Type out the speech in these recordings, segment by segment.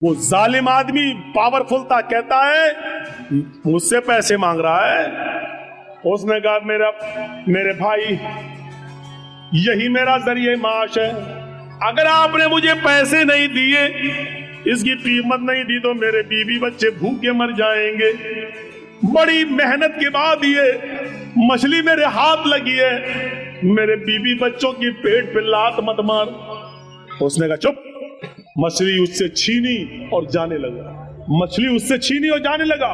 वो जालिम आदमी पावरफुल था, कहता है मुझसे पैसे मांग रहा है। उसने कहा मेरे भाई यही मेरा जरिए माश है, अगर आपने मुझे पैसे नहीं दिए, इसकी कीमत नहीं दी तो मेरे बीवी बच्चे भूखे मर जाएंगे। बड़ी मेहनत के बाद ये मछली मेरे हाथ लगी है, मेरे बीवी बच्चों की पेट पे लात मत मार। उसने कहा चुप। मछली उससे छीनी और जाने लगा। मछली उससे छीनी और जाने लगा।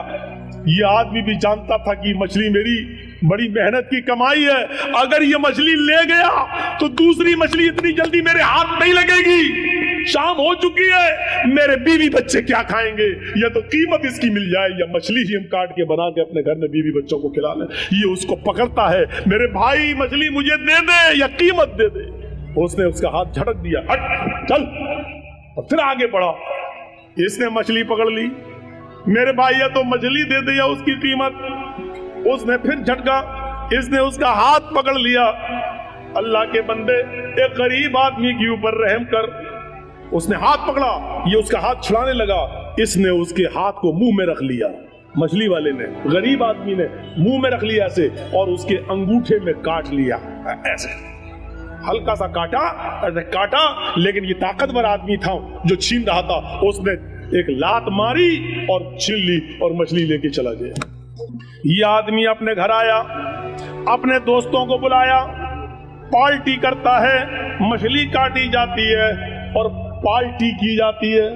ये आदमी भी जानता था कि मछली मेरी बड़ी मेहनत की कमाई है, अगर ये मछली ले गया तो दूसरी मछली इतनी जल्दी मेरे हाथ नहीं लगेगी। शाम हो चुकी है, मेरे बीवी बच्चे क्या खाएंगे? या तो कीमत इसकी मिल जाए या मछली ही हम काट के बना के अपने घर में बीवी बच्चों को खिला लें। ये उसको पकड़ता है, मेरे भाई मछली मुझे दे दे या कीमत दे दे। उसने उसका हाथ झटक दिया, हट चल, और फिर आगे बढ़ा। इसने मछली पकड़ ली, मेरे भाई या तो मछली दे दे या उसकी कीमत। उसने फिर झटका, इसने उसका हाथ पकड़ लिया। अल्लाह के बंदे, एक गरीब आदमी के ऊपर रहम कर। उसने हाथ पकड़ा, ये उसका हाथ छुड़ाने लगा, इसने उसके हाथ को मुंह में रख लिया। मछली वाले ने, गरीब आदमी ने मुंह में रख लिया ऐसे, और उसके अंगूठे में काट लिया ऐसे, हल्का सा काटा, ऐसे काटा। लेकिन ये ताकतवर आदमी था जो छीन रहा था, उसने एक लात मारी और छीन ली और मछली लेके चला गया। ये आदमी अपने घर आया, अपने दोस्तों को बुलाया, पार्टी करता है, मछली काटी जाती है और पार्टी की जाती है।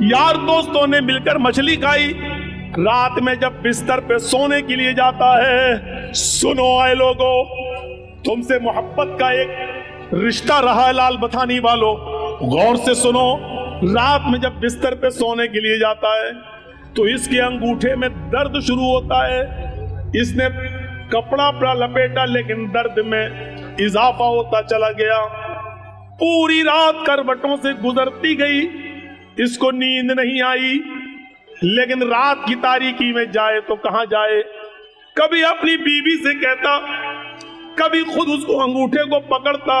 यार दोस्तों ने मिलकर मछली खाई। रात में जब बिस्तर पे सोने के लिए जाता है, सुनो आए लोगों, तुमसे मोहब्बत का एक रिश्ता रहा है लाल बथानी वालों, गौर से सुनो। रात में जब बिस्तर पे सोने के लिए जाता है तो इसके अंगूठे में दर्द शुरू होता है। इसने कपड़ा अपना लपेटा, लेकिन दर्द में इजाफा होता चला गया। पूरी रात करवटों से गुजरती गई, इसको नींद नहीं आई। लेकिन रात की तारीकी में जाए तो कहां जाए? कभी अपनी बीवी से कहता, कभी खुद उसको अंगूठे को पकड़ता,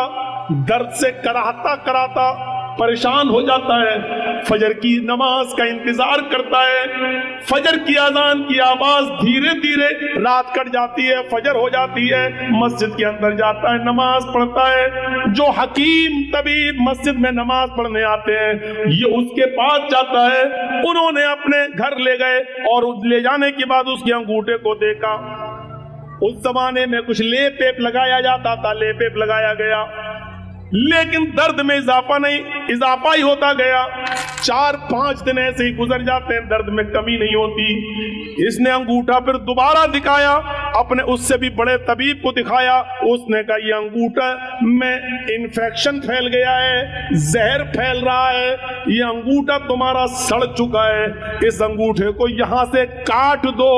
दर्द से कराहता कराता परेशान हो जाता है। फजर की नमाज का इंतजार करता है। फजर की अजान की आवाज धीरे धीरे, रात कट जाती है, फजर हो जाती है, मस्जिद के अंदर जाता है, नमाज पढ़ता है। जो हकीम तबीब मस्जिद में नमाज पढ़ने आते हैं, ये उसके पास जाता है। उन्होंने अपने घर ले गए और ले जाने के बाद उसके अंगूठे को देखा। उस जमाने में कुछ लेप वेप लगाया जाता था, लेप वेप लगाया गया, लेकिन दर्द में इजाफा ही होता गया। 4-5 दिन ऐसे ही गुजर जाते हैं, दर्द में कमी नहीं होती। इसने अंगूठा फिर दोबारा दिखाया, अपने उससे भी बड़े तबीब को दिखाया। उसने कहा ये अंगूठा में इन्फेक्शन फैल गया है, जहर फैल रहा है, ये अंगूठा तुम्हारा सड़ चुका है, इस अंगूठे को यहां से काट दो।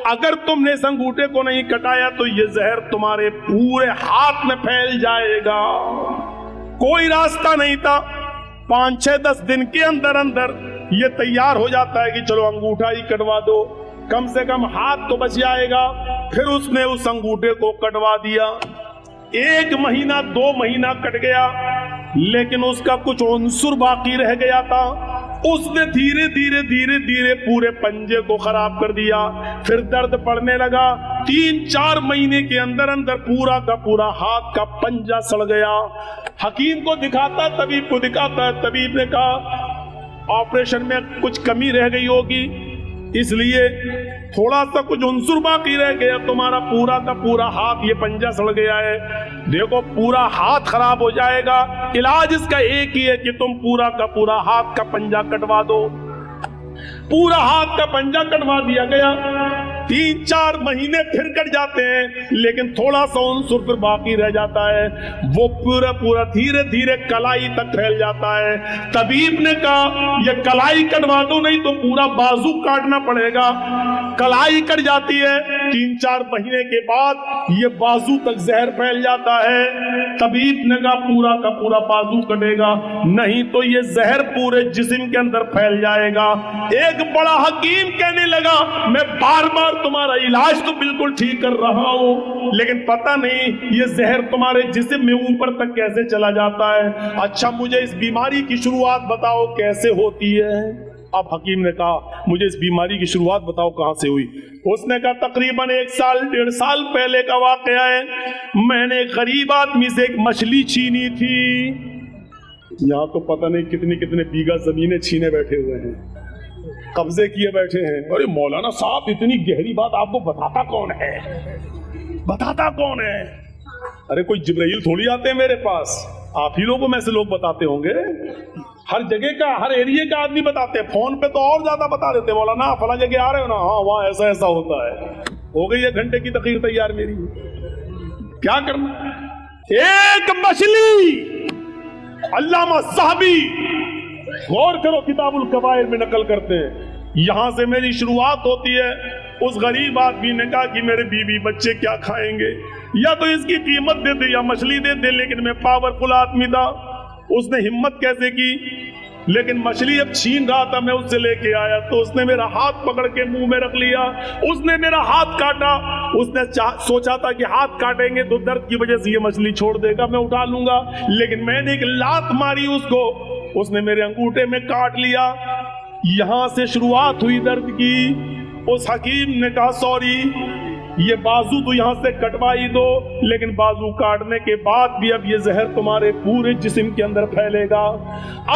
अगर तुमने इस अंगूठे को नहीं कटाया तो ये जहर तुम्हारे पूरे हाथ में फैल जाएगा। कोई रास्ता नहीं था। 5-6-10 दिन के अंदर अंदर ये तैयार हो जाता है कि चलो अंगूठा ही कटवा दो, कम से कम हाथ तो बच जाएगा। फिर उसने उस अंगूठे को कटवा दिया। 1 महीना 2 महीना कट गया, लेकिन उसका कुछ अंसुर बाकी रह गया था। उसने धीरे धीरे पूरे पंजे को खराब कर दिया। फिर दर्द पड़ने लगा। 3-4 महीने के अंदर अंदर पूरा का पूरा हाथ का पंजा सड़ गया। हकीम को दिखाता, तबीब को दिखाता, तबीब ने कहा ऑपरेशन में कुछ कमी रह गई होगी, इसलिए थोड़ा सा कुछ अंसुर बाकी रह गया, तुम्हारा पूरा का पूरा हाथ ये पंजा सड़ गया है, देखो पूरा हाथ खराब हो जाएगा। इलाज इसका एक ही है कि तुम पूरा का पूरा हाथ का पंजा कटवा दो। पूरा हाथ का पंजा कटवा दिया गया। 3-4 महीने फिर कट जाते हैं, लेकिन थोड़ा सा अंसुर फिर बाकी रह जाता है। वो पूरा धीरे धीरे कलाई तक फैल जाता है। तबीब ने कहा ये कलाई कटवा दो, नहीं तो पूरा बाजू काटना पड़ेगा। कलाई कट जाती है। 3-4 महीने के बाद ये बाजू तक जहर फैल जाता है। तबीब ने कहा पूरा का पूरा बाजू कटेगा, नहीं तो ये जहर पूरे जिस्म के अंदर फैल जाएगा। एक बड़ा हकीम कहने लगा मैं बार बार तुम्हारा इलाज तो बिल्कुल ठीक कर रहा हूं, लेकिन पता नहीं ये जहर तुम्हारे जिस्म में ऊपर तक कैसे चला जाता है। अच्छा मुझे इस बीमारी की शुरुआत बताओ कैसे होती है। اب حکیم نے کہا مجھے اس بیماری کی شروعات بتاؤ کہاں سے ہوئی؟ اس نے کہا تقریباً 1 سال 1.5 سال پہلے کا واقعہ ہے، میں نے ایک غریب آدمی سے ایک مچھلی چھینی تھی۔ یہاں تو پتہ نہیں کتنی کتنے بیگھہ زمینیں چھینے بیٹھے ہوئے ہیں، قبضے کیے بیٹھے ہیں۔ ارے مولانا صاحب اتنی گہری بات آپ کو بتاتا کون ہے؟ بتاتا کون ہے؟ ارے کوئی جبرائیل تھوڑی آتے ہیں میرے پاس، آپ ہی لوگوں میں سے لوگ بتاتے ہوں گے۔ ہر جگہ کا ہر ایریے کا آدمی بتاتے ہیں، فون پہ تو اور زیادہ بتا دیتے ہیں، مولانا فلاں جگہ آ رہے ہو نا، ہاں وہاں ایسا ایسا ہوتا ہے۔ ہو گئی 1 گھنٹے کی تقریر تیار میری، کیا کرنا؟ ایک مچھلی، علامہ صاحبی غور کرو کتاب الکبائر میں نقل کرتے ہیں، یہاں سے میری شروعات ہوتی ہے۔ اس غریب آدمی نے کہا کہ میرے بیوی بچے کیا کھائیں گے، یا تو اس کی قیمت دے دے یا مچھلی دے دے، لیکن میں پاورفل آدمی تھا۔ اس نے ہمت کیسے کی، لیکن مچھلی اب چھین رہا تھا، میں اس سے لے کے آیا تو اس نے میرا ہاتھ پکڑ کے منہ میں رکھ لیا، اس نے میرا ہاتھ کاٹا۔ اس نے سوچا تھا کہ ہاتھ کاٹیں گے تو درد کی وجہ سے یہ مچھلی چھوڑ دے گا، میں اٹھا لوں گا، لیکن میں نے ایک لات ماری اس کو، اس نے میرے انگوٹھے میں کاٹ لیا۔ یہاں سے شروعات ہوئی درد کی۔ اس حکیم نے کہا سوری، یہ بازو تو یہاں سے کٹوائی دو، لیکن بازو کاٹنے کے بعد بھی اب یہ زہر تمہارے پورے جسم کے اندر پھیلے گا،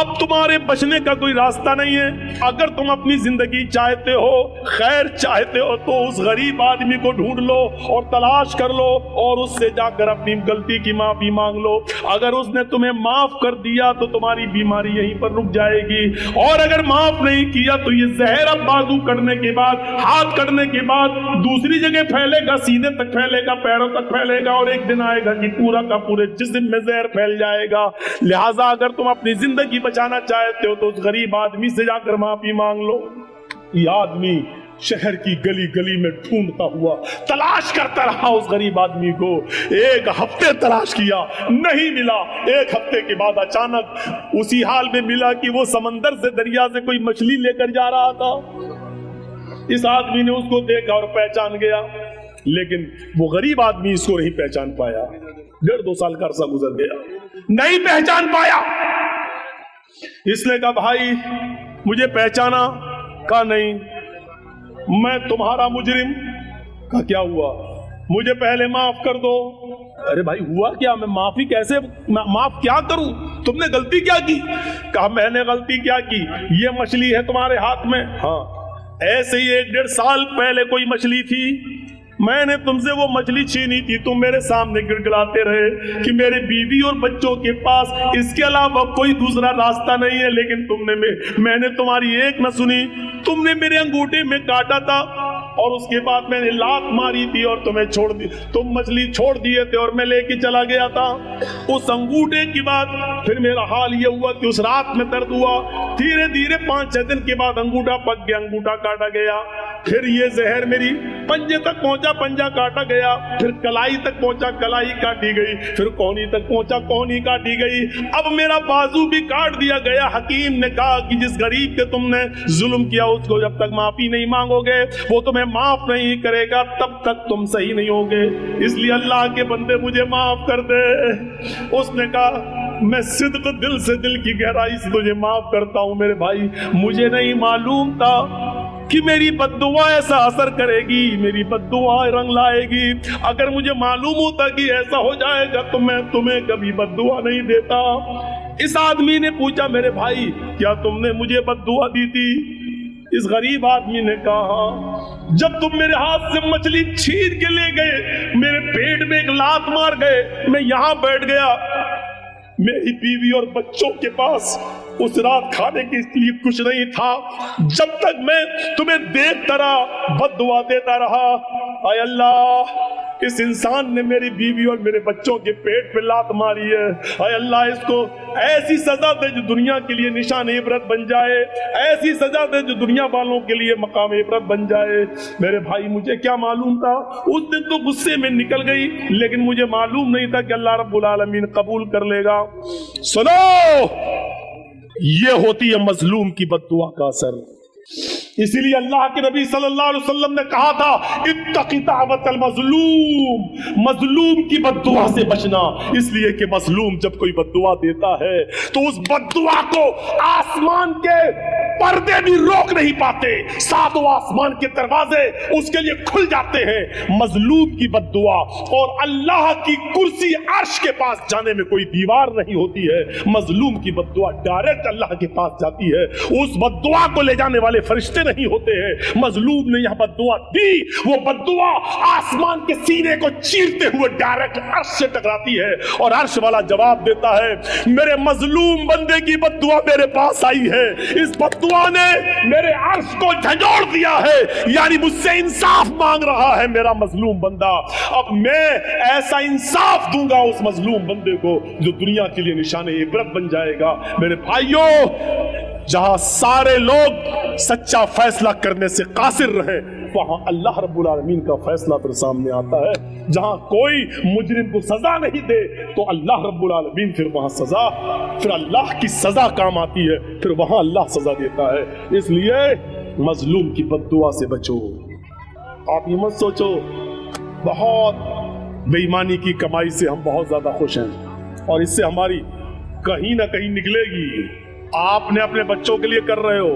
اب تمہارے بچنے کا کوئی راستہ نہیں ہے۔ اگر تم اپنی زندگی چاہتے ہو، خیر چاہتے ہو، تو اس غریب آدمی کو ڈھونڈ لو اور تلاش کر لو اور اس سے جا کر اپنی غلطی کی معافی مانگ لو۔ اگر اس نے تمہیں معاف کر دیا تو تمہاری بیماری یہیں پر رک جائے گی، اور اگر معاف نہیں کیا تو یہ زہر اب بازو کٹنے کے بعد، ہاتھ کٹنے کے بعد دوسری جگہ پھیلے گا، سینے تک پھیلے گا، پیروں تک پھیلے گا، اور ایک دن آئے گا کہ پورا کا پورے جسم میں زہر پھیل جائے گا۔ لہٰذا اگر تم اپنی زندگی بچانا چاہتے ہو تو اس غریب آدمی سے جا کر معافی مانگ لو۔ یہ آدمی شہر کی گلی گلی میں ڈھونڈتا ہوا تلاش کرتا رہا اس غریب آدمی کو، 1 ہفتے تلاش کیا، نہیں ملا۔ 1 ہفتے کے بعد اچانک اسی حال میں ملا کہ وہ سمندر سے، دریا سے کوئی مچھلی لے کر جا رہا تھا۔ اس آدمی نے اس کو دیکھا اور پہچان گیا، لیکن وہ غریب آدمی اس کو نہیں پہچان پایا۔ 1.5-2 سال کا عرصہ گزر گیا، نہیں پہچان پایا۔ اس نے کہا بھائی مجھے پہچانا؟ کہا نہیں، میں تمہارا مجرم۔ کہا کیا ہوا؟ مجھے پہلے معاف کر دو۔ ارے بھائی ہوا کیا؟ میں معافی کیسے معاف کیا کروں؟ تم نے غلطی کیا کی؟ کہا میں نے غلطی کیا کی، یہ مچھلی ہے تمہارے ہاتھ میں؟ ہاں۔ ایسے ہی 1-1.5 سال پہلے کوئی مچھلی تھی، میں نے تم سے وہ مچھلی چھینی تھی، تم میرے سامنے گڑگڑاتے رہے کہ میرے بیوی اور بچوں کے پاس اس کے علاوہ کوئی دوسرا راستہ نہیں ہے، لیکن میں نے تمہاری ایک نہ سنی، تم نے میرے انگوٹھے میں کاٹا تھا اور اس کے بعد میں نے لات ماری تھی اور تمہیں چھوڑ دی، تم مچھلی چھوڑ دیے تھے اور میں لے کے چلا گیا تھا۔ اس انگوٹھے کی بات پھر میرا حال یہ ہوا کہ اس رات میں درد ہوا، دھیرے دھیرے 5-6 دن کے بعد انگوٹھا پک گیا، انگوٹھا کاٹا گیا، پھر یہ زہر میری پنجے تک پہنچا، پنجا کاٹا گیا، پھر کلائی تک پہنچا، کلائی کاٹی گئی، پھر کونی تک پہنچا، کونی کاٹی گئی، اب میرا بازو بھی کاٹ دیا گیا۔ حکیم نے کہا کہ جس غریب کے تم نے ظلم کیا اس کو جب تک معافی نہیں مانگو گے وہ تمہیں معاف نہیں کرے گا، تب تک تم صحیح نہیں ہوگے، اس لیے اللہ کے بندے مجھے معاف کر دے۔ اس نے کہا میں صدق دل سے، دل کی گہرائی سے تجھے معاف کرتا ہوں میرے بھائی، مجھے نہیں معلوم تھا کہ میری بد دعا ایسا اثر کرے گی، میری بد دعا رنگ لائے گی، اگر مجھے معلوم ہوتا کہ ایسا ہو جائے گا تو میں تمہیں کبھی بد دعا نہیں دیتا۔ اس آدمی نے پوچھا میرے بھائی کیا تم نے مجھے بد دعا دی تھی؟ اس غریب آدمی نے کہا جب تم میرے ہاتھ سے مچھلی چھین کے لے گئے، میرے پیٹ میں ایک لات مار گئے، میں یہاں بیٹھ گیا، میری بیوی اور بچوں کے پاس اس رات کھانے کے لیے کچھ نہیں تھا، جب تک میں تمہیں دیکھتا رہا بد دعا دیتا رہا، اے اللہ اس انسان نے میری بیوی اور میرے بچوں کے پیٹ پہ لات ماری ہے، اے اللہ اس کو ایسی سزا دے جو دنیا کے لیے نشان عبرت بن جائے، ایسی سزا دے جو دنیا والوں کے لیے مقام عبرت بن جائے۔ میرے بھائی مجھے کیا معلوم تھا، اس دن تو غصے میں نکل گئی، لیکن مجھے معلوم نہیں تھا کہ اللہ رب العالمین قبول کر لے گا۔ سنو، یہ ہوتی ہے مظلوم کی بد دعا کا اثر۔ اسی لیے اللہ کے نبی صلی اللہ علیہ وسلم نے کہا تھا اتق دعوت المظلوم، مظلوم کی بد دعا سے بچنا، اس لیے کہ مظلوم جب کوئی بد دعا دیتا ہے تو اس بد دعا کو آسمان کے पर्दे भी रोक नहीं पाते, सातों आसमान के दरवाजे उसके लिए खुल जाते हैं। मजलूम की बद्दुआ और अल्लाह की कुर्सी अर्श के पास जाने में कोई दीवार नहीं होती है। मजलूम की बद्दुआ डायरेक्ट अल्लाह के पास जाती है, उस बद्दुआ को ले जाने वाले फरिश्ते नहीं होते हैं। मजलूम ने यह बद्दुआ दी, वो बद्दुआ आसमान के सीने को चीरते हुए डायरेक्ट अर्श से टकराती है और अर्श वाला जवाब देता है, मेरे मजलूम बंदे की बद्दुआ मेरे पास आई है, इस बद्दुआ ने मेरे अर्श को झंझोड़ दिया है, यानी मुझसे इंसाफ मांग रहा है मेरा मजलूम बंदा। अब मैं ऐसा इंसाफ दूंगा उस मजलूम बंदे को जो दुनिया के लिए निशाने इबरत बन जाएगा। मेरे भाइयों, जहां सारे लोग सच्चा फैसला करने से कासिर रहे, वहां अल्लाह रब्बुल आलमीन का फैसला फिर सामने आता है। जहां कोई मुजरिम को सजा नहीं दे तो अल्लाह रब्बुल आलमीन फिर वहां सजा, फिर अल्लाह की सजा काम आती है, फिर वहां अल्लाह सजा देता है। इसलिए मजलूम की बद्दुआ से बचो। आप ये मत सोचो बहुत बेईमानी की कमाई से हम बहुत ज्यादा खुश हैं और इससे हमारी कहीं ना कहीं निकलेगी। आपने अपने बच्चों के लिए कर रहे हो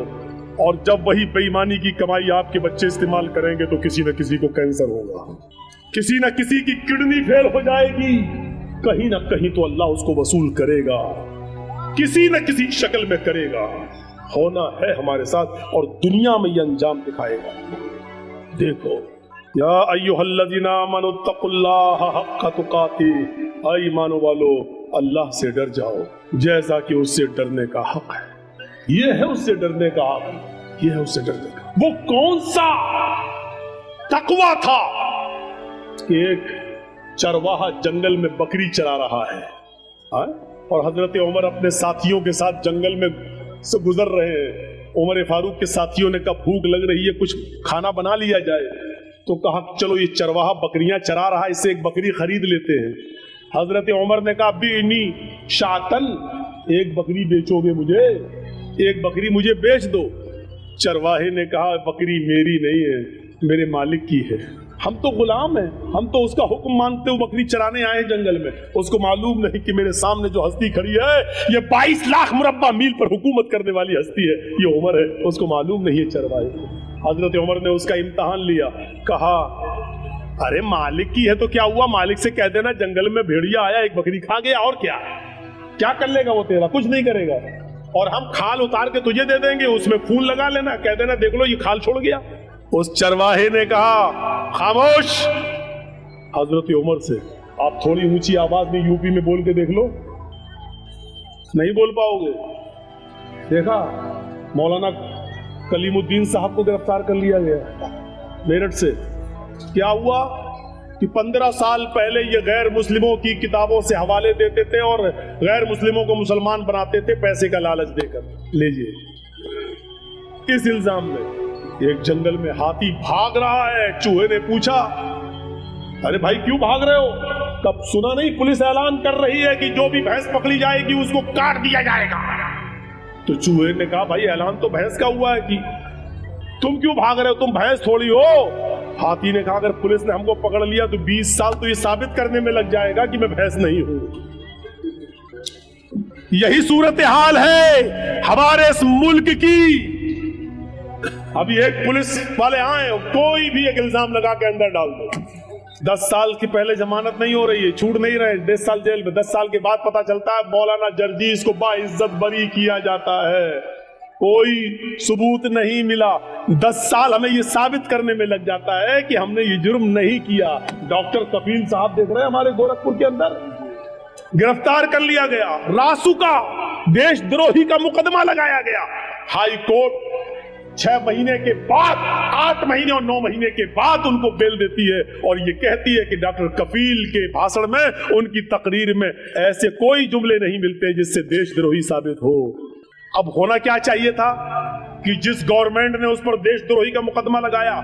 और जब वही बेईमानी की कमाई आपके बच्चे इस्तेमाल करेंगे तो किसी न किसी को कैंसर होगा, किसी न किसी की किडनी फेल हो जाएगी, कहीं ना कहीं तो अल्लाह उसको वसूल करेगा, किसी न किसी शक्ल में करेगा। होना है हमारे साथ और दुनिया में यह अंजाम दिखाएगा। देखो, या अय्युहल्लज़ीना आमनु तक़ुल्लाह हक़्क़ तुक़ातिह, ऐ ईमान वालो अल्लाह से डर जाओ जैसा कि उससे डरने का हक है। ये है उससे डरने का हक, ये है उससे डरने का। वो कौन सा तकवा था कि एक चरवाहा जंगल में बकरी चरा रहा है और हजरत उमर अपने साथियों के साथ जंगल में से गुजर रहे हैं। उमर फारूक के साथियों ने कहा भूख लग रही है, कुछ खाना बना लिया जाए, तो कहा चलो ये चरवाहा बकरियां चरा रहा है, इससे एक बकरी खरीद लेते हैं। हजरत उमर ने कहा बीनी शातन, एक बकरी बेचोगे मुझे, एक बकरी मुझे बेच दो। चरवाहे ने कहा बकरी मेरी नहीं है, मेरे मालिक की है, हम तो गुलाम हैं, हम तो उसका हुक्म मानते हुए बकरी चराने आए जंगल में। उसको मालूम नहीं कि मेरे सामने जो हस्ती खड़ी है ये 22 लाख मुरब्बा मील पर हुकूमत करने वाली हस्ती है, ये उमर है, उसको मालूम नहीं है चरवाहे। हजरत उमर ने उसका इम्तहान लिया, कहा अरे मालिक की है तो क्या हुआ, मालिक से कह देना जंगल में भेड़िया आया एक बकरी खा गया, और क्या क्या कर लेगा वो तेरा, कुछ नहीं करेगा, और हम खाल उतार के तुझे दे देंगे, उसमें खून लगा लेना, कह देना देख लो ये खाल छोड़ गया। उस चरवाहे ने कहा खामोश। हजरत उमर से आप थोड़ी ऊंची आवाज में यूपी में बोल के देख लो, नहीं बोल पाओगे। देखा मौलाना कलीमुद्दीन साहब को गिरफ्तार कर लिया गया मेरठ से। क्या हुआ कि 15 साल पहले ये गैर मुस्लिमों की किताबों से हवाले देते थे और गैर मुस्लिमों को मुसलमान बनाते थे पैसे का लालच देकर। लीजिए, इस इल्जाम में एक जंगल में हाथी भाग रहा है। चूहे ने पूछा अरे भाई क्यों भाग रहे हो, तब सुना नहीं पुलिस ऐलान कर रही है कि जो भी भैंस पकड़ी जाएगी उसको काट दिया जाएगा। तो चूहे ने कहा भाई ऐलान तो भैंस का हुआ है कि तुम क्यों भाग रहे हो, तुम भैंस थोड़ी हो। हाथी ने कहा अगर पुलिस ने हमको पकड़ लिया तो 20 साल तो ये साबित करने में लग जाएगा कि मैं भैंस नहीं हूं। यही सूरत हाल है हमारे इस मुल्क की। अभी एक पुलिस वाले आए, कोई भी एक इल्जाम लगा के अंदर डाल दो, 10 साल की पहले जमानत नहीं हो रही है, छूट नहीं रहे, 10 साल जेल में, 10 साल के बाद पता चलता है मौलाना जर्जीस को बाइज्जत बरी किया जाता है, कोई सबूत नहीं मिला। 10 साल हमें ये साबित करने में लग जाता है कि हमने ये जुर्म नहीं किया। डॉक्टर कफील साहब देख रहे हैं हमारे गोरखपुर के अंदर, गिरफ्तार कर लिया गया, रासुका देशद्रोही का मुकदमा लगाया गया। हाई कोर्ट 6 महीने के बाद, 8 महीने और 9 महीने के बाद उनको बेल देती है और ये कहती है कि डॉक्टर कफील के भाषण में, उनकी तकरीर में ऐसे कोई जुमले नहीं मिलते जिससे देशद्रोही साबित हो। अब होना क्या चाहिए था कि जिस गवर्नमेंट ने उस पर देशद्रोही का मुकदमा लगाया,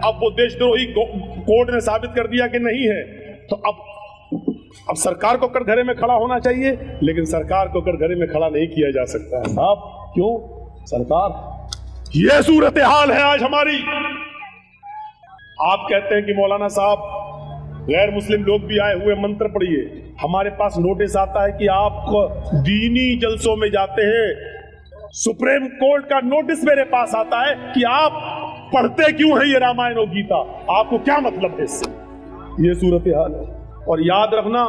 अब वो देशद्रोही कोर्ट ने साबित कर दिया कि नहीं है, तो अब सरकार को कटघरे में खड़ा होना चाहिए, लेकिन सरकार को कटघरे में खड़ा नहीं किया जा सकता है साहब। क्यों सरकार, यह सूरत हाल है आज हमारी। आप कहते हैं कि मौलाना साहब गैर मुस्लिम लोग भी आए हुए, मंत्र पढ़िए। हमारे पास नोटिस आता है कि आप दीनी जलसों में जाते हैं सुप्रीम कोर्ट का नोटिस मेरे पास आता है कि आप पढ़ते क्यों हैं ये रामायण और गीता, आपको क्या मतलब है इससे। ये सूरत हाल है। और याद रखना,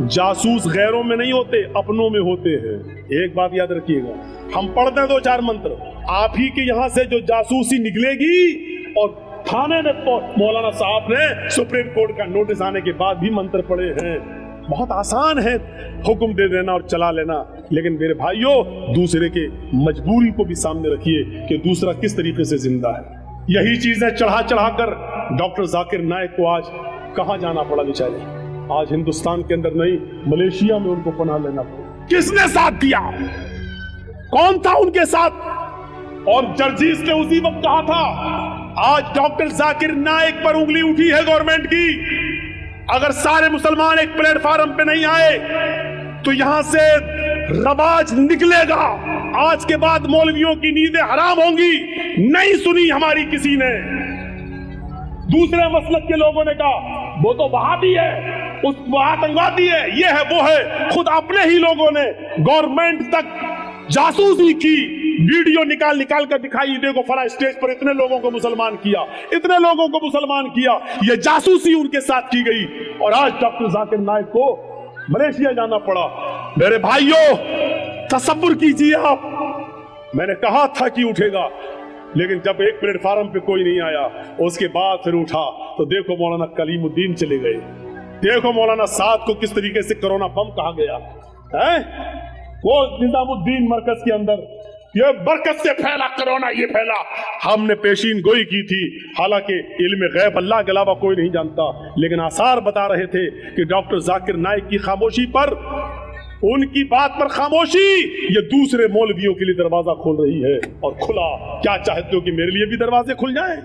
जासूस गैरों में नहीं होते, अपनों में होते हैं। एक बात याद रखिएगा, हम पढ़ते हैं 2-4 मंत्र, आप ही के यहां से जो जासूसी निकलेगी। और थाने में तो मौलाना साहब ने सुप्रीम कोर्ट का नोटिस आने के बाद भी मंत्र पढ़े हैं। बहुत आसान है हुक्म दे देना और चला लेना, लेकिन मेरे भाइयों दूसरे के मजबूरी को भी सामने रखिए कि दूसरा किस तरीके से जिंदा है। यही चीजें चढ़ा कर डॉक्टर जाकिर नाइक को आज कहां जाना पड़ा बेचारे। आज हिंदुस्तान के अंदर नहीं, मलेशिया में उनको पनाह लेना पड़ा। किसने साथ दिया, कौन था उनके साथ, और जर्जीस ने उसी वक्त कहा था। आज डॉक्टर जाकिर नाइक पर उंगली उठी है गवर्नमेंट की। अगर सारे मुसलमान एक प्लेटफार्म पे नहीं आए तो यहां से रवाज निकलेगा। आज के बाद मौलवियों की नींदें हराम होंगी। नहीं सुनी हमारी किसी ने। दूसरे मसलक के लोगों ने कहा वो तो वहाबी है, उस आतंकवादी है, ये है वो है। खुद अपने ही लोगों ने गवर्नमेंट तक जासूसी की, वीडियो निकाल कर दिखाई, देखो फला स्टेज पर इतने लोगों को मुसलमान किया, इतने लोगों को मुसलमान किया। ये जासूसी उनके साथ की गई और आज डॉक्टर जाकिर नाइक को मलेशिया जाना पड़ा। मेरे भाइयों तसव्वुर कीजिए आप, मैंने कहा था कि उठेगा, लेकिन जब एक प्लेटफार्म पे कोई नहीं आया उसके बाद फिर उठा। तो देखो मौलाना कलीमुद्दीन चले गए, देखो मौलाना साद को किस तरीके से कोरोना बम कहा गया है। वो निजामुद्दीन मरकज के अंदर ये बरकत से फैला कोरोना, ये फैला। हमने पेशीन गोई की थी, हालांकि इल्म गैब अल्लाह के अलावा कोई नहीं जानता, लेकिन आसार बता रहे थे कि डॉक्टर जाकिर नाइक की खामोशी पर, उनकी बात पर खामोशी ये दूसरे मौलवियों के लिए दरवाजा खोल रही है। और खुला, क्या चाहते हो कि मेरे लिए भी दरवाजे खुल जाएं?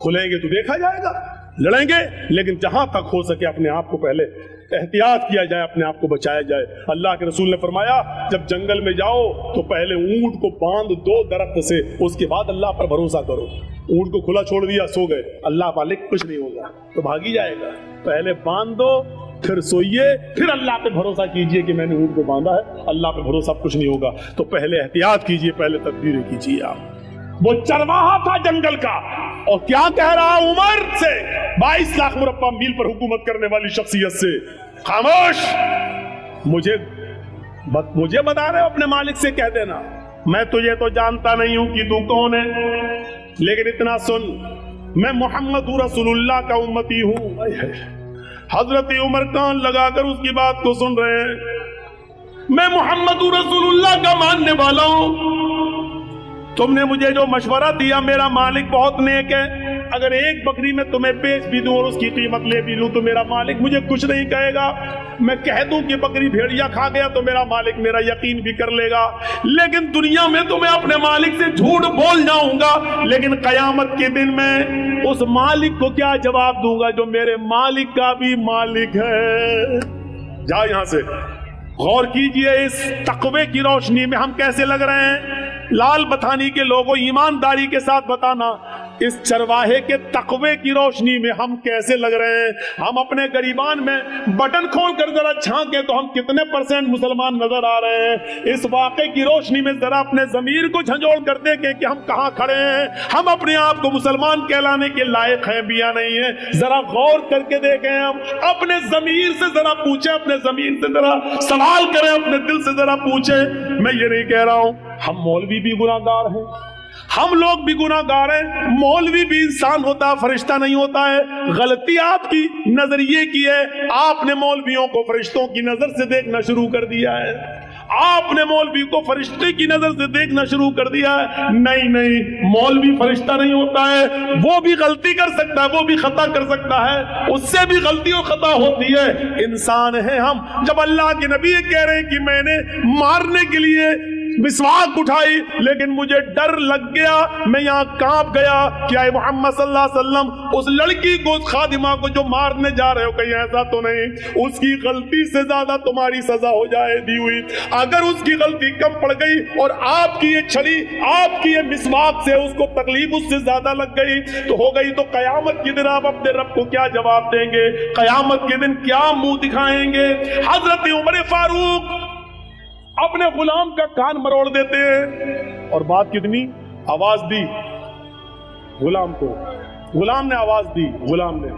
खुलेंगे तो देखा जाएगा, लड़ेंगे, लेकिन जहां तक हो सके अपने आप को पहले एहतियात किया जाए, अपने आप को बचाया जाए। अल्लाह के रसूल ने फरमाया जब जंगल में जाओ तो पहले ऊंट को बांध दो दरख्त से, उसके बाद अल्लाह पर भरोसा करो। ऊंट को खुला छोड़ दिया, सो गए, अल्लाह मालिक कुछ नहीं होगा तो भागी जाएगा। पहले बांध दो, फिर सोइए, फिर अल्लाह पे भरोसा कीजिए कि मैंने ऊंट को बांधा है, अल्लाह पे भरोसा कुछ नहीं होगा। तो पहले एहतियात कीजिए, पहले तदबीरें कीजिए आप। वो चरवाहा था जंगल का, और क्या कह रहा उमर से, 22 लाख मुरब्बा मील पर हुकूमत करने वाली शख्सियत से, खामोश, मुझे बता रहे हो अपने मालिक से कह देना, मैं तुझे तो जानता नहीं हूं कि तू कौन है, लेकिन इतना सुन, मैं मोहम्मद रसूलुल्लाह का उम्मती हूं। हजरत उमर कान लगाकर उसकी बात को सुन रहे हैं। मैं मोहम्मद रसूलुल्लाह का मानने वाला हूं। तुमने मुझे जो मशवरा दिया, मेरा मालिक बहुत नेक है। अगर एक बकरी में तुम्हें बेच भी दूं और उसकी कीमत ले भी लूं तो मेरा मालिक मुझे कुछ नहीं कहेगा। मैं कह दूं कि बकरी भेड़िया खा गया तो मेरा मालिक मेरा यकीन भी कर लेगा। लेकिन दुनिया में तो मैं अपने मालिक से झूठ बोल जाऊंगा, लेकिन कयामत के दिन में उस मालिक को क्या जवाब दूंगा जो मेरे मालिक का भी मालिक है। जा यहां से। गौर कीजिए इस तकवे की रोशनी में हम कैसे लग रहे हैं। लाल बथानी के लोगों, ईमानदारी के साथ बताना, इस चरवाहे के तकवे की रोशनी में हम कैसे लग रहे हैं। हम अपने गरीबान में बटन खोल कर जरा झांके तो हम कितने % मुसलमान नजर आ रहे हैं। इस वाक़े की रोशनी में जरा अपने जमीर को झंझोड़ कर देखें कि हम कहां खड़े हैं। हम अपने आप को मुसलमान कहलाने के लायक हैं भी या नहीं है, जरा गौर करके देखें। हम अपने जमीर से जरा पूछें, अपने जमीर से जरा सवाल करें, अपने दिल से जरा पूछें। मैं ये नहीं कह रहा हूं हम मौलवी भी गुनाहगार हैं, हम लोग भी गुनाहगार हैं। मौलवी भी इंसान होता है, फरिश्ता नहीं होता है। गलती आपकी नजरिए की है, आपने मौलवियों को फरिश्तों की नजर से देखना शुरू कर दिया है। आपने मौलवी को फरिश्ते की नजर से देखना शुरू कर दिया है। नहीं, मौलवी फरिश्ता नहीं होता है, वो भी गलती कर सकता है, वो भी खता कर सकता है, उससे भी गलती और खता होती है। इंसान है हम। जब अल्लाह के नबी कह रहे हैं कि मैंने मारने के लिए मिसवाक उठाई लेकिन मुझे डर लग गया, मैं यहाँ कांप गया, क्या मोहम्मद सल्लल्लाहु अलैहि वसल्लम उस लड़की को, उस खादिमा को जो मारने जा रहे हो, कहीं ऐसा तो नहीं उसकी गलती से ज्यादा तुम्हारी सजा हो जाए दी हुई। अगर उसकी गलती कम पड़ गई और आपकी ये छड़ी, आपकी ये मिसवाक से उसको तकलीफ उससे ज्यादा लग गई तो हो गई, तो कयामत के दिन आप अपने रब को क्या जवाब देंगे? कयामत के दिन क्या मुंह दिखाएंगे? हजरत उमर फारूक اپنے غلام کا کان مروڑ دیتے ہیں. اور بات کتنی, آواز دی غلام کو, غلام نے آواز دی, غلام نے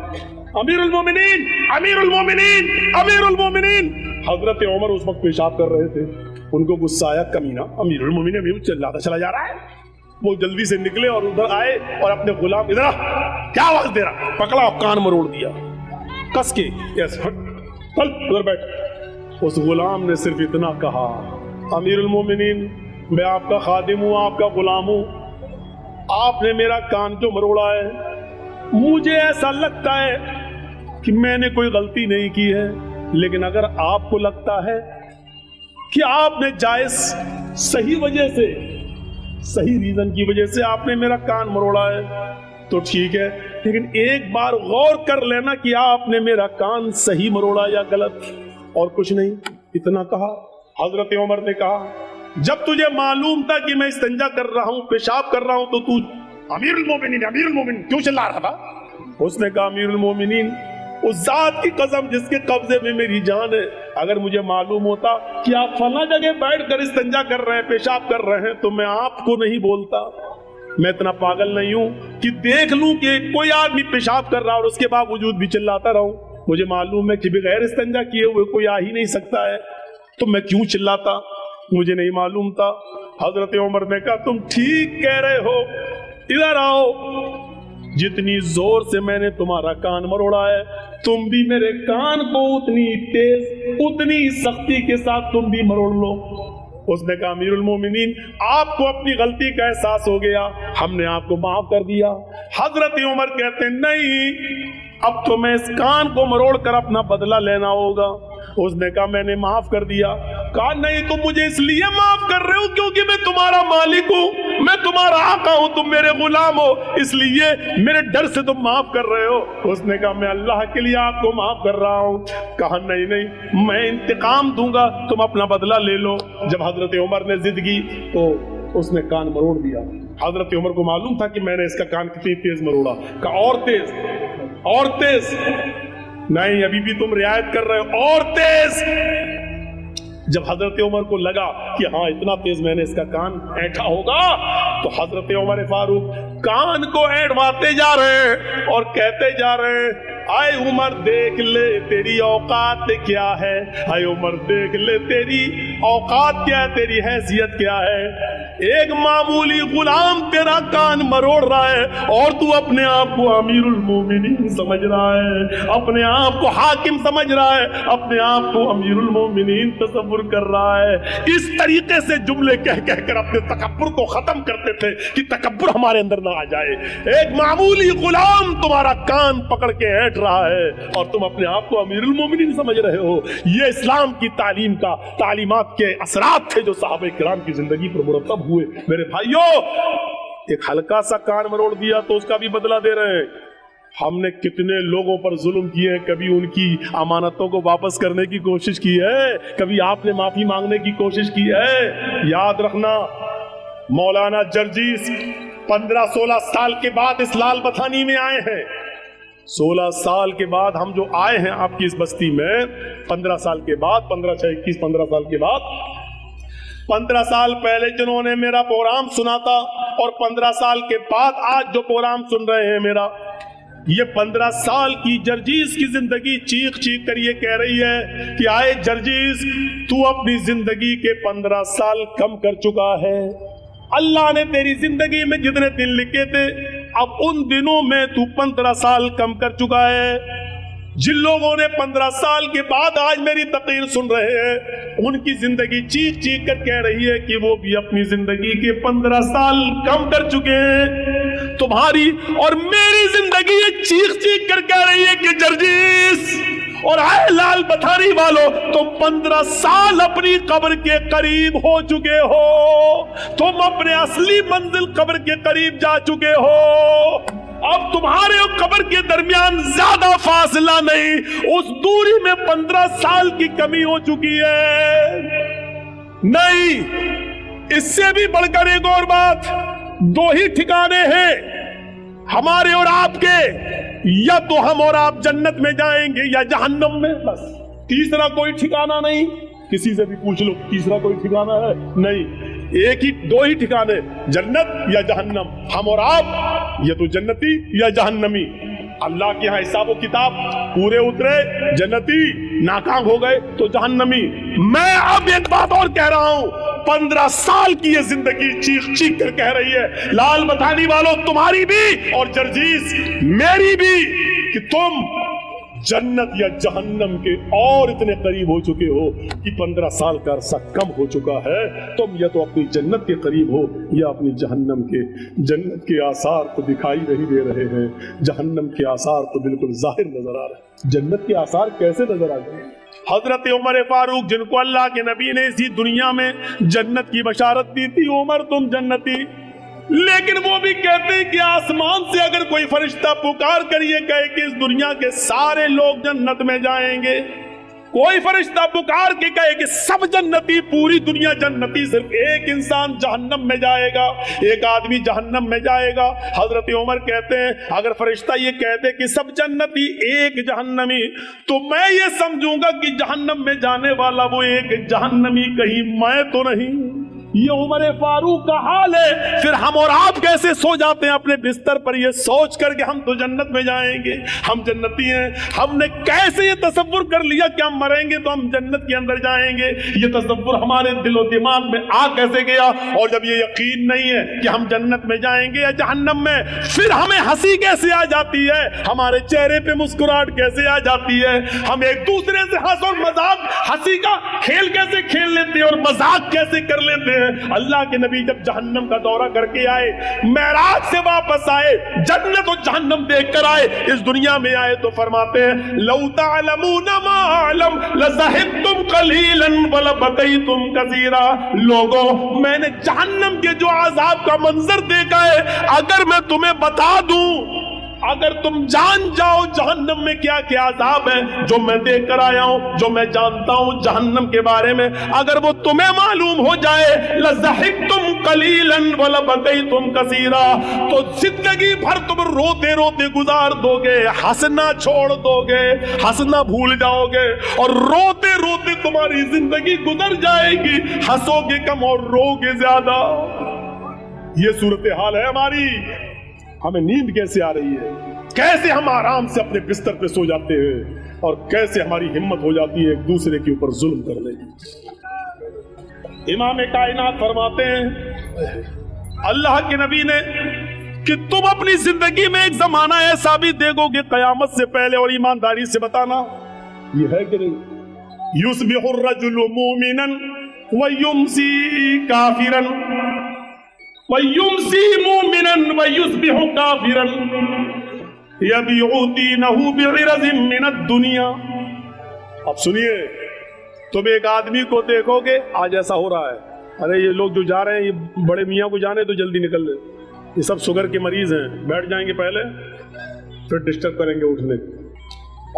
امیر المومنین امیر المومنین امیر المومنین. حضرت عمر اس وقت پیشاب کر رہے تھے, ان کو غصہ آیا, کمینہ امیر المومنین بھی چلاتا چلا جا رہا ہے. وہ جلدی سے نکلے اور ادھر آئے اور اپنے غلام, ادھر کیا آواز دے رہا, پکڑا کان مروڑ دیا کس کے, چل ادھر بیٹھ. اس غلام نے صرف اتنا کہا, امیر المومنین میں آپ کا خادم ہوں, آپ کا غلام ہوں, آپ نے میرا کان کیوں مروڑا ہے؟ مجھے ایسا لگتا ہے کہ میں نے کوئی غلطی نہیں کی ہے, لیکن اگر آپ کو لگتا ہے کہ آپ نے جائز صحیح وجہ سے, صحیح ریزن کی وجہ سے آپ نے میرا کان مروڑا ہے تو ٹھیک ہے, لیکن ایک بار غور کر لینا کہ آپ نے میرا کان صحیح مروڑا یا غلط, اور کچھ نہیں. اتنا کہا. حضرت عمر نے کہا, جب تجھے معلوم تھا کہ میں استنجا کر رہا ہوں, پیشاب کر رہا ہوں, تو تو امیر المومنین کیوں چلا رہا تھا؟ اس نے کہا, امیر المومنین اس ذات کی قسم جس کے قبضے میں میری جان ہے, اگر مجھے معلوم ہوتا کہ آپ فلاں جگہ بیٹھ کر استنجا کر رہے ہیں, پیشاب کر رہے ہیں, تو میں آپ کو نہیں بولتا. میں اتنا پاگل نہیں ہوں کہ دیکھ لوں کہ کوئی آدمی پیشاب کر رہا اور اس کے باوجود بھی چلاتا رہوں. مجھے معلوم ہے کہ بغیر استنجا کیے ہوئے کوئی آ ہی نہیں سکتا ہے, تو میں کیوں چلاتا, مجھے نہیں معلوم تھا. حضرت عمر نے کہا, تم ٹھیک کہہ رہے ہو, ادھر آؤ. جتنی زور سے میں نے تمہارا کان مروڑا ہے, تم بھی میرے کان کو اتنی تیز, اتنی سختی کے ساتھ تم بھی مروڑ لو. اس نے کہا, امیر المومنین آپ کو اپنی غلطی کا احساس ہو گیا, ہم نے آپ کو معاف کر دیا. حضرت عمر کہتے ہیں, نہیں, اب تو میں اس کان کو مروڑ کر اپنا بدلہ لینا ہوگا. اس نے کہا, میں نے معاف کر دیا. کہا, نہیں, تم مجھے اس لیے معاف کر رہے ہو کیونکہ میں تمہارا مالک ہوں, میں تمہارا آقا ہوں, تم میرے غلام ہو, اس لیے میرے ڈر سے تم معاف کر رہے ہو. اس نے کہا, میں اللہ کے لیے آپ کو معاف کر رہا ہوں. کہا, نہیں, میں انتقام دوں گا, تم اپنا بدلہ لے لو. جب حضرت عمر نے ضد کی تو اس نے کان مروڑ دیا. حضرت عمر کو معلوم تھا کہ میں نے اس کا کان کتنی تیز مروڑا. کہا, اور تیز, اور تیز. نہیں, ابھی بھی تم رعایت کر رہے ہو, اور تیز. جب حضرت عمر کو لگا کہ ہاں اتنا تیز میں نے اس کا کان اینٹھا ہوگا, تو حضرت عمر فاروق کان کو اینٹواتے جا رہے ہیں اور کہتے جا رہے ہیں, اے عمر دیکھ لے تیری اوقات کیا ہے, اے عمر دیکھ لے تیری اوقات کیا ہے, تیری حیثیت کیا ہے. ایک معمولی غلام تیرا کان مروڑ رہا ہے اور تو اپنے آپ کو امیر المومنین سمجھ رہا ہے, اپنے آپ کو حاکم سمجھ رہا ہے, اپنے آپ کو امیر المومنین تصور کر رہا ہے. اس طریقے سے جملے کہہ کہہ کر اپنے تکبر کو ختم کرتے تھے کہ تکبر ہمارے اندر نہ آ جائے. ایک معمولی غلام تمہارا کان پکڑ کے اینٹ رہا ہے اور تم اپنے آپ کو امیر المومنین سمجھ رہے ہو. یہ اسلام کی تعلیم کا, تعلیمات کے اثرات تھے جو صحابہ کرام کی زندگی پر مرتب ہوئے. میرے بھائیوں, ایک ہلکا سا کان مروڑ دیا تو اس کا بھی بدلہ دے رہے ہیں. ہم نے کتنے لوگوں پر ظلم کیے ہیں, کبھی ان کی امانتوں کو واپس کرنے کی کوشش کی ہے, کبھی آپ نے معافی مانگنے کی کوشش کی ہے. یاد رکھنا, مولانا جرجیس 15-16 سال کے بعد اس لال بتھانی میں آئے ہیں. 16 سال کے بعد ہم جو آئے ہیں آپ کی اس بستی میں, 15 سال کے بعد, 15 سال کے بعد, 15 سال پہلے جنہوں نے میرا پروگرام سنا تھا اور 15 سال کے بعد آج جو پروگرام سن رہے ہیں میرا, یہ 15 سال کی جرجیس کی زندگی چیخ چیخ کر یہ کہہ رہی ہے کہ آئے جرجیس, تو اپنی زندگی کے 15 سال کم کر چکا ہے. اللہ نے تیری زندگی میں جتنے دن لکھے تھے, اب ان دنوں میں تو 15 سال کم کر چکا ہے. جن لوگوں نے 15 سال کے بعد آج میری تقریر سن رہے ہیں, ان کی زندگی چیخ چیخ کر کہہ رہی ہے کہ وہ بھی اپنی زندگی کے 15 سال کم کر چکے ہیں. تمہاری اور میری زندگی یہ چیخ چیخ کر کہہ رہی ہے کہ جرجیس اور اے لال بتھانی والو, تم 15 سال اپنی قبر کے قریب ہو چکے ہو, تم اپنے اصلی منزل قبر کے قریب جا چکے ہو. اب تمہارے اور قبر کے درمیان زیادہ فاصلہ نہیں, اس دوری میں 15 سال کی کمی ہو چکی ہے. نہیں, اس سے بھی بڑھ کر ایک اور بات, 2 ہی ٹھکانے ہیں ہمارے اور آپ کے, یا تو ہم اور آپ جنت میں جائیں گے یا جہنم میں, بس تیسرا کوئی ٹھکانہ نہیں. किसी से भी पूछ लो, तीसरा कोई ठिकाना है? नहीं, एक ही, दो ही ठिकाने, जन्नत या जहन्नम। हम और आप, ये तो जन्नती या जहन्नमी। अल्लाह के यहाँ हिसाब किताब पूरे उतरे, जन्नती, नाकाम हो गए तो जहन्नमी। मैं अब एक बात और कह रहा हूं, 15 साल की ये जिंदगी चीख चीख कर कह रही है, लाल बतानी वालों तुम्हारी भी और जर्जीस मेरी भी, कि तुम जन्नत या जहन्नम के और इतने करीब हो चुके हो कि 15 साल का अरसा कम हो चुका है। तुम या तो अपनी जन्नत के करीब हो या अपनी जहन्नम के। जन्नत के आसार तो दिखाई नहीं दे रहे हैं, जहन्नम के आसार तो बिल्कुल जाहिर नजर आ रहे हैं। जन्नत के आसार कैसे नजर आ गए? हजरत उमर फारूक, जिनको अल्लाह के नबी ने इसी दुनिया में जन्नत की बशारत दी थी, उमर तुम जन्नती, लेकिन वो भी कहते हैं कि आसमान से अगर कोई फरिश्ता पुकार कर ये कहे कि इस दुनिया के सारे लोग जन्नत में जाएंगे, कोई फरिश्ता पुकार के कहे कि सब जन्नती, पूरी दुनिया जन्नती, सिर्फ एक इंसान जहन्नम में जाएगा, एक आदमी जहन्नम में जाएगा। हजरत उमर कहते हैं अगर फरिश्ता ये कहते कि सब जन्नती एक जहन्नमी, तो मैं ये समझूंगा कि जहन्नम में जाने वाला वो एक जहन्नमी कहीं मैं तो नहीं। ये उमर फारूक का हाल है। फिर हम और आप कैसे सो जाते हैं अपने बिस्तर पर ये सोच कर कि हम तो जन्नत में जाएंगे, हम जन्नती हैं। हमने कैसे ये तसव्वुर कर लिया कि हम मरेंगे तो हम जन्नत के अंदर जाएंगे? ये तसव्वुर हमारे दिलो दिमाग में आ कैसे गया? और जब ये यकीन नहीं है कि हम जन्नत में जाएंगे या जहन्नम में, फिर हमें हंसी कैसे आ जाती है, हमारे चेहरे पे मुस्कुराहट कैसे आ जाती है, हम एक दूसरे से हंस और मजाक, हंसी का खेल कैसे खेल लेते हैं और मजाक कैसे कर लेते हैं। अल्लाह के नबी जब जहन्नम का दौरा करके आए, मेराज से वापस आए, जन्नत और जहन्नम देख कर आए, इस दुनिया में आए तो फरमाते हैं लौ तअलमूना मा अअलम लज़हिबतुम कलीलन व लबक़ैतुम कसीरा। लोगों, मैंने जहन्नम के जो अज़ाब का मंजर देखा है, अगर मैं तुम्हें बता दूं, अगर तुम जान जाओ जहन्नम में क्या क्या अज़ाब है, जो मैं देख कर आया हूं, जो मैं जानता हूं जहन्नम के बारे में, अगर वो तुम्हें मालूम हो जाए, लज़हिबतुम कलीलन व लबक़ैतुम कसीरा, तो जिंदगी भर तुम रोते रोते गुजार दोगे, हंसना छोड़ दोगे, हंसना भूल जाओगे, और रोते रोते तुम्हारी जिंदगी गुजर जाएगी, हंसोगे कम और रोगे ज्यादा। ये सूरत हाल है हमारी। हमें नींद कैसे आ रही है, कैसे हम आराम से अपने बिस्तर पे सो जाते हैं, और कैसे हमारी हिम्मत हो जाती है एक दूसरे के ऊपर जुल्म करने की। इमाम कायनात फरमाते हैं अल्लाह के नबी ने कि तुम अपनी जिंदगी में एक जमाना ऐसा भी देखोगे कयामत से पहले, और ईमानदारी से बताना ये है कि नहीं, युस्बिहुर रजुलु मुमिनन व युमसी काफिरन वयुमसी मुमिनन वयुस्बिहु काफिरन यबीउ दीनहु बिइरज़िम मिनद दुनिया। अब सुनिए, तुम एक आदमी को देखोगे, आज ऐसा हो रहा है, अरे ये लोग जो जा रहे हैं, ये बड़े मियाँ को जाने तो जल्दी निकल ले, ये सब शुगर के मरीज हैं, बैठ जाएंगे पहले, फिर डिस्टर्ब करेंगे उठने,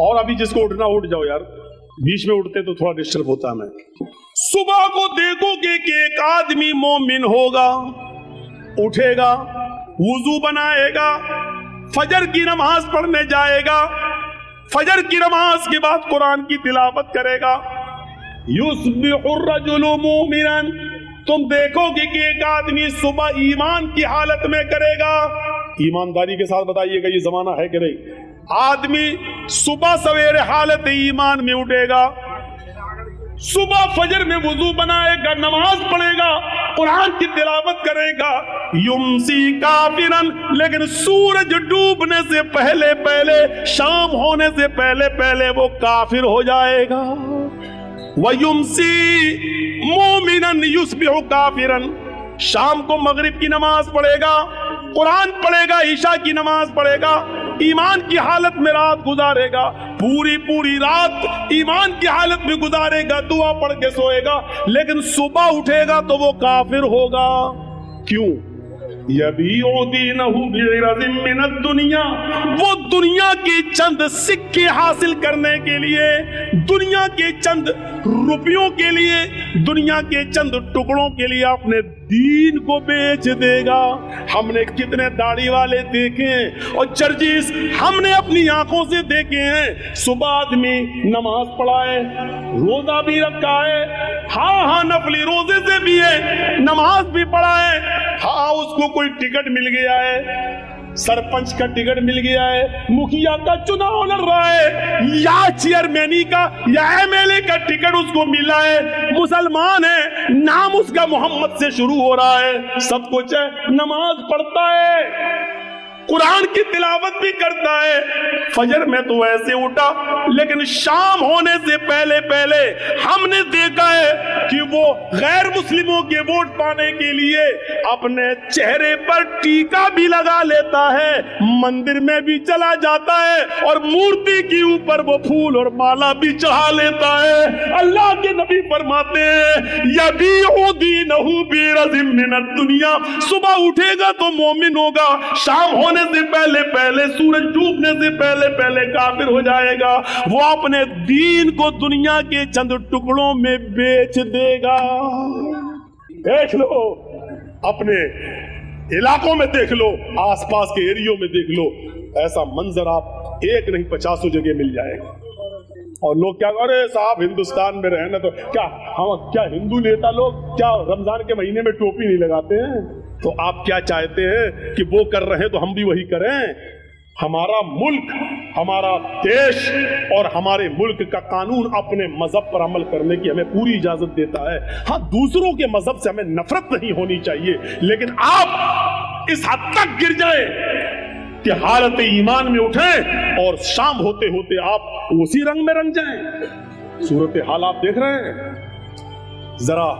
और अभी जिसको उठना उठ जाओ यार, बीच में उठते तो थोड़ा डिस्टर्ब होता है। मैं सुबह को देखोगे कि एक आदमी मोमिन होगा, उठेगा, वुजू बनाएगा, फजर की नमाज पढ़ने जाएगा, फजर की नमाज के बाद कुरान की तिलावत करेगा। युस्बिहुर रजुलु मुमिनन, तुम देखोगे कि एक आदमी सुबह ईमान की हालत में करेगा। ईमानदारी के साथ बताइएगा ये जमाना है कि नहीं? आदमी सुबह सवेरे हालत ईमान में उठेगा, सुबह फजर में वुजू बनाएगा, नमाज पढ़ेगा, कुरान की तिलावत करेगा। युमसी काफिरन, लेकिन सूरज डूबने से पहले पहले, शाम होने से पहले पहले वो काफिर हो जाएगा। वयुमसी मुमिनन युस्बिहु काफिरन, शाम को मगरिब की नमाज पढ़ेगा, कुरान पढ़ेगा, ईशा की नमाज पढ़ेगा, ईमान की हालत में रात गुजारेगा, पूरी पूरी रात ईमान की हालत में गुजारेगा, दुआ पढ़ के सोएगा, लेकिन सुबह उठेगा तो वो काफिर होगा। क्यों? यबीऊदीनहु बिग़रज़िम मिनद दुनिया, वो दुनिया के चंद सिक्के हासिल करने के लिए, दुनिया के चंद रुपयों के लिए, दुनिया के चंद टुकड़ों के लिए अपने दीन को बेच देगा। हमने कितने दाढ़ी वाले देखे और चर्चिस हमने अपनी आंखों से देखे हैं। सुबह आदमी नमाज पढ़ा है, रोजा भी रखा है, हाँ नफली रोजे से भी है, नमाज भी पढ़ा है, हाँ उसको कोई टिकट मिल गया है, सरपंच का टिकट मिल गया है, मुखिया का चुनाव लड़ रहा है, या चेयरमैनी का या एमएलए का टिकट उसको मिला है, मुसलमान है, नाम उसका मोहम्मद से शुरू हो रहा है, सब कुछ है, नमाज पढ़ता है, कुरान की तिलावत भी करता है, फजर में तो ऐसे उठा, लेकिन शाम होने से पहले पहले हमने देखा है कि वो गैर मुस्लिमों के वोट पाने के लिए अपने चेहरे पर टीका भी लगा लेता है, मंदिर में भी चला जाता है और मूर्ति के ऊपर वो फूल और माला भी चढ़ा लेता है। अल्लाह के नबी फरमाते हैं यबीऊदीनहु बिग़रज़िम मिनद दुनिया, सुबह उठेगा तो मोमिन होगा, शाम होने से पहले पहले, सूरज डूबने से पहले पहले काफिर हो जाएगा। वो अपने दीन को दुनिया के चंद टुकड़ों में बेच देगा। देख लो, अपने इलाकों में देख लो, आसपास के एरियो में देख लो, ऐसा मंजर आप एक नहीं 50 जगह मिल जाएगा। और लोग क्या अरे साहब हिंदुस्तान में रहना तो क्या हम क्या हिंदू नेता लोग क्या रमजान के महीने में टोपी नहीं लगाते हैं? तो आप क्या चाहते हैं कि वो कर रहे हैं तो हम भी वही करें? हमारा मुल्क, हमारा देश और हमारे मुल्क का कानून अपने मजहब पर अमल करने की हमें पूरी इजाजत देता है। हाँ, दूसरों के मजहब से हमें नफरत नहीं होनी चाहिए, लेकिन आप इस हद तक गिर जाए कि हालत ईमान में उठे और शाम होते होते आप उसी रंग में रंग जाएं। सूरत हाल आप देख रहे हैं। जरा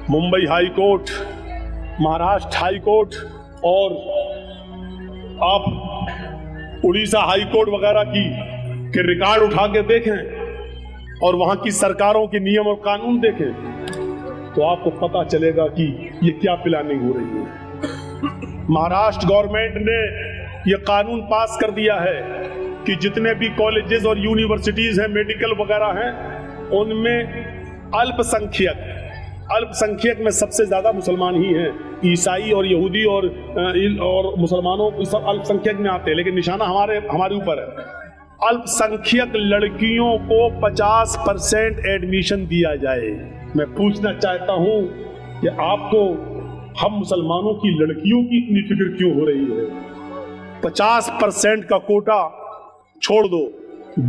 Mumbai high court, Maharashtra high court और आप उड़ीसा हाई कोर्ट वगैरह के रिकॉर्ड उठा के देखें और वहां की सरकारों के नियम और कानून देखें तो आपको पता चलेगा कि ये क्या प्लानिंग हो रही है। महाराष्ट्र गवर्नमेंट ने यह कानून पास कर दिया है कि जितने भी कॉलेजेस और यूनिवर्सिटीज हैं, मेडिकल वगैरह हैं, उनमें अल्पसंख्यक में सबसे ज्यादा मुसलमान ही हैं। ईसाई और यहूदी और मुसलमानों सब अल्पसंख्यक में आते हैं, लेकिन निशाना हमारे ऊपर है। अल्पसंख्यक लड़कियों को 50% एडमिशन दिया जाए। मैं पूछना चाहता हूं कि आपको हम मुसलमानों की लड़कियों की इतनी फिक्र क्यों हो रही है? 50% का कोटा छोड़ दो,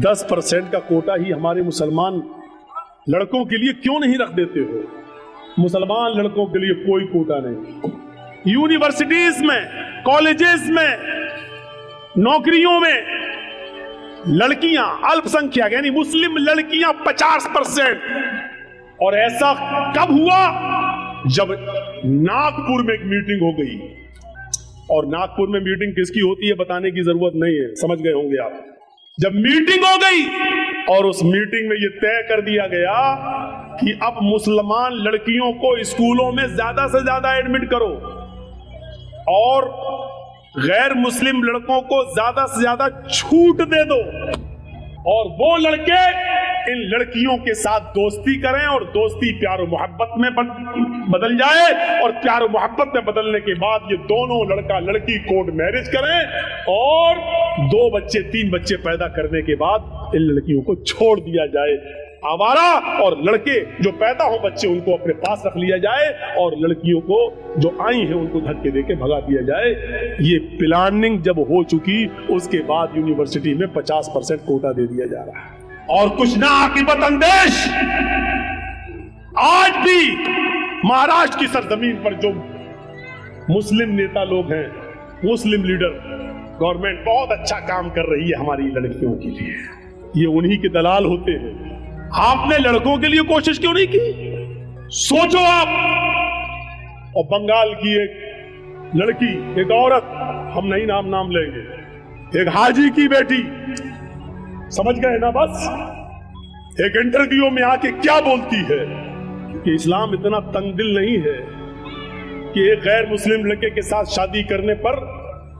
10% का कोटा ही हमारे मुसलमान लड़कों के लिए क्यों नहीं रख देते हो? मुसलमान लड़कों के लिए कोई कोटा नहीं। यूनिवर्सिटीज में, कॉलेजेस में, नौकरियों में लड़कियां अल्पसंख्यक यानी मुस्लिम लड़कियां 50%। और ऐसा कब हुआ? जब नागपुर में एक मीटिंग हो गई। और नागपुर में मीटिंग किसकी होती है बताने की जरूरत नहीं है, समझ गए होंगे आप। जब मीटिंग हो गई और उस मीटिंग में यह तय कर दिया गया कि अब मुसलमान लड़कियों को स्कूलों में ज्यादा से ज्यादा एडमिट करो और गैर मुस्लिम लड़कों को ज्यादा से ज्यादा छूट दे दो, और वो लड़के इन लड़कियों के साथ दोस्ती करें और दोस्ती प्यार और मोहब्बत में बदल जाए, और प्यार और मोहब्बत में बदलने के बाद ये दोनों लड़का लड़की कोर्ट मैरिज करें और 2 बच्चे 3 बच्चे पैदा करने के बाद इन लड़कियों को छोड़ दिया जाए आवारा, और लड़के जो पैदा हो बच्चे उनको अपने पास रख लिया जाए और लड़कियों को जो आई हैं उनको धक्के देके भगा दिया जाए। ये प्लानिंग जब हो चुकी उसके बाद यूनिवर्सिटी में 50% कोटा दे दिया जा रहा है। और कुछ ना आकिबत अंदेश आज भी महाराष्ट्र की सरजमीन पर जो मुस्लिम नेता लोग हैं, मुस्लिम लीडर, गवर्नमेंट बहुत अच्छा काम कर रही है हमारी लड़कियों के लिए, ये उन्हीं के दलाल होते हैं। आपने लड़कों के लिए कोशिश क्यों नहीं की? सोचो आप। और बंगाल की एक लड़की, एक औरत, हम नहीं नाम लेंगे, एक हाजी की बेटी, समझ गए ना? बस एक इंटरव्यू में आके क्या बोलती है कि इस्लाम इतना तंगदिल नहीं है کہ ایک غیر مسلم لڑکے کے ساتھ شادی کرنے پر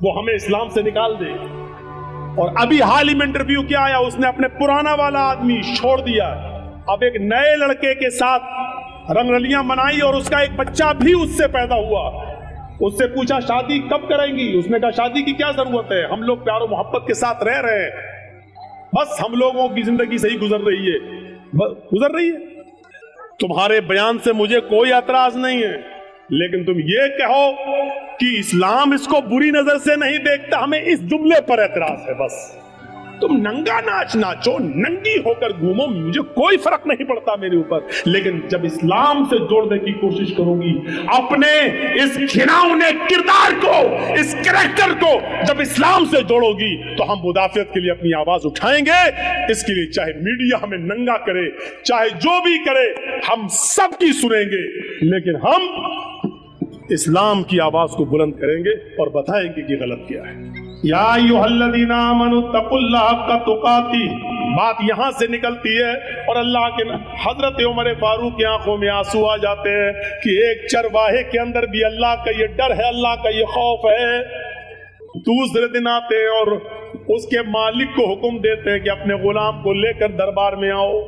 وہ ہمیں اسلام سے نکال دے. اور ابھی حال ہی میں انٹرویو کیا آیا, اس نے اپنے پرانا والا آدمی چھوڑ دیا, اب ایک نئے لڑکے کے ساتھ رنگ رلیاں منائی اور اس کا ایک بچہ بھی اس سے پیدا ہوا. اس سے پوچھا شادی کب کریں گی؟ اس نے کہا شادی کی کیا ضرورت ہے, ہم لوگ پیار و محبت کے ساتھ رہ رہے ہیں, بس ہم لوگوں کی زندگی صحیح گزر رہی ہے. تمہارے بیان سے مجھے کوئی اعتراض نہیں ہے, لیکن تم یہ کہو کہ اسلام اس کو بری نظر سے نہیں دیکھتا, ہمیں اس جملے پر اعتراض ہے. بس تم ننگا ناچ ناچو, ننگی ہو کر گھومو, مجھے کوئی فرق نہیں پڑتا میرے اوپر, لیکن جب اسلام سے جوڑنے کی کوشش کروں گی اپنے اس گھناؤنے کردار کو, اس کریکٹر کو جب اسلام سے جوڑو گی تو ہم مدافعت کے لیے اپنی آواز اٹھائیں گے. اس کے لیے چاہے میڈیا ہمیں ننگا کرے, چاہے جو بھی کرے, ہم سب کی سنیں گے, لیکن ہم اسلام کی آواز کو بلند کریں گے اور بتائیں گے کہ غلط کیا ہے. یا ایھا الذین آمنوا اتقوا اللہ حق تقاتہ, بات یہاں سے نکلتی ہے اور اللہ کے حضرت عمر فاروق کی آنکھوں میں آنسو آ جاتے ہیں کہ ایک چرواہے کے اندر بھی اللہ کا یہ ڈر ہے, اللہ کا یہ خوف ہے. دوسرے دن آتے ہیں اور اس کے مالک کو حکم دیتے ہیں کہ اپنے غلام کو لے کر دربار میں آؤ.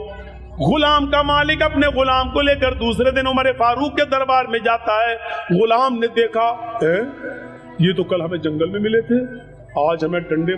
غلام کا مالک اپنے غلام کو لے کر دوسرے دن عمر فاروق کے دربار میں جاتا ہے. غلام نے دیکھا یہ تو کل ہمیں جنگل میں ملے تھے, آج ہمیں ڈنڈے